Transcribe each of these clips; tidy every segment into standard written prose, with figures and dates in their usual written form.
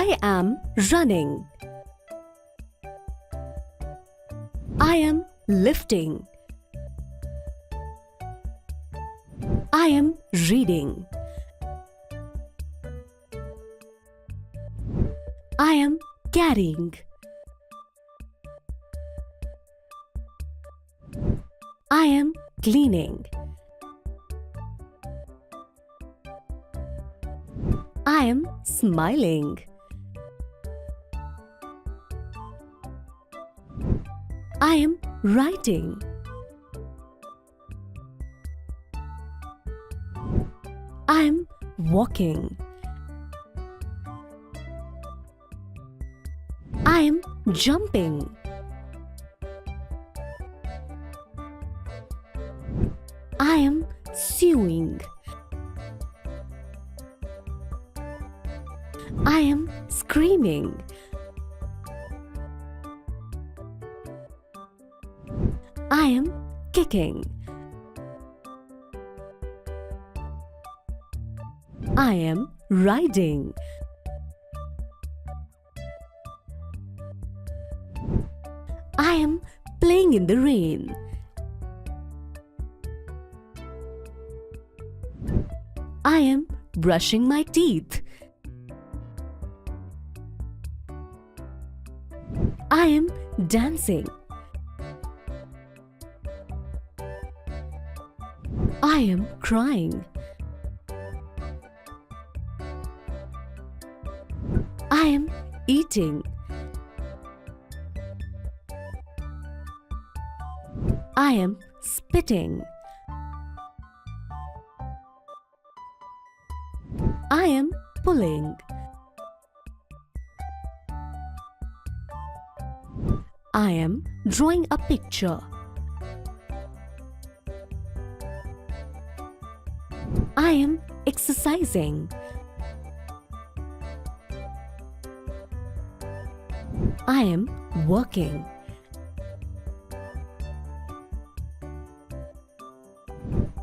I am running. I am lifting. I am reading. I am carrying. I am cleaning. I am smiling. I am writing. I am walking. I am jumping. I am sewing. I am screaming. I am kicking. I am riding. I am playing in the rain. I am brushing my teeth. I am dancing. I am crying. I am eating. I am spitting. I am pulling. I am drawing a picture. I am exercising. I am working.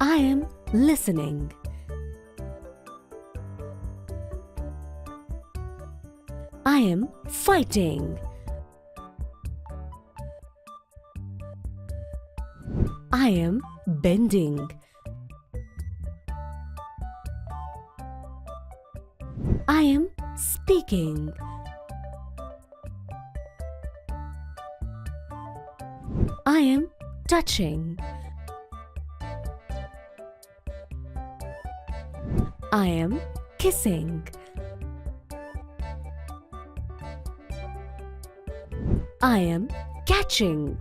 I am listening. I am fighting. I am bending. I am speaking. I am touching. I am kissing. I am catching.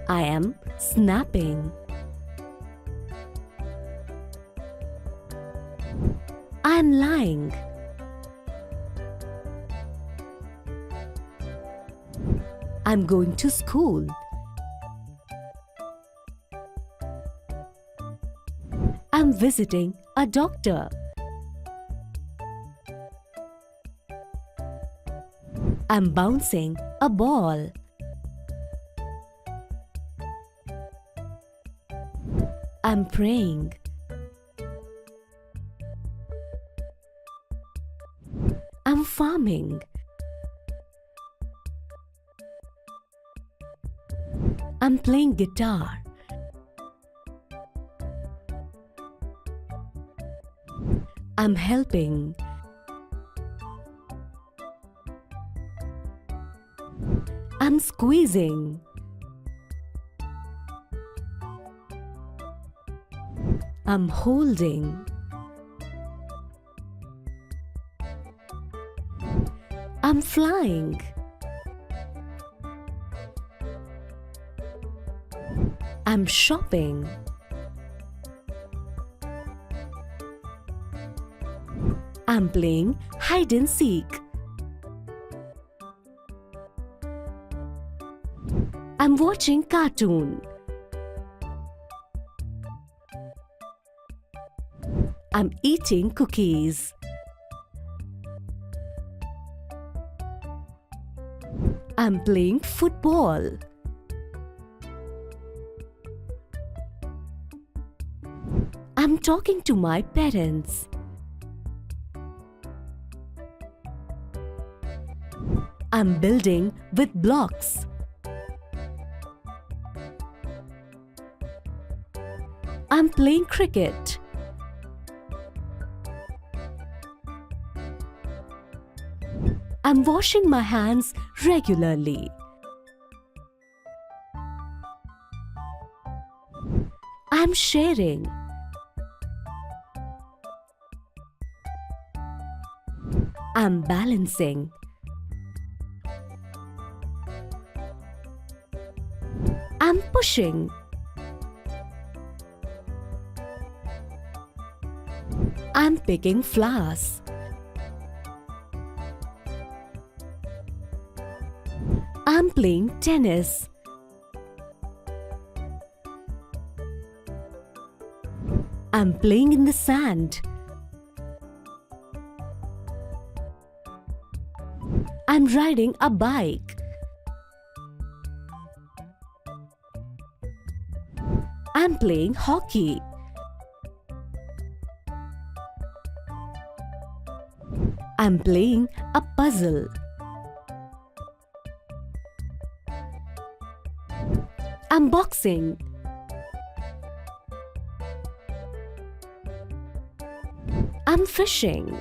I am snapping. I am lying. I'm going to school. I'm visiting a doctor. I'm bouncing a ball. I'm praying. I'm farming. I'm playing guitar. I'm helping. I'm squeezing. I'm holding. I'm flying. I'm shopping. I'm playing hide and seek. I'm watching cartoon. I'm eating cookies. I'm playing football. I'm talking to my parents. I'm building with blocks. I'm playing cricket. I'm washing my hands regularly. I'm sharing. I'm balancing. I'm pushing. I'm picking flowers. I'm playing tennis. I'm playing in the sand. I'm riding a bike. I'm playing hockey. I'm playing a puzzle. I'm boxing. I'm fishing.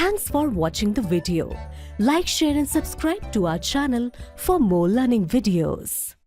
Thanks for watching the video. Like, share and subscribe to our channel for more learning videos.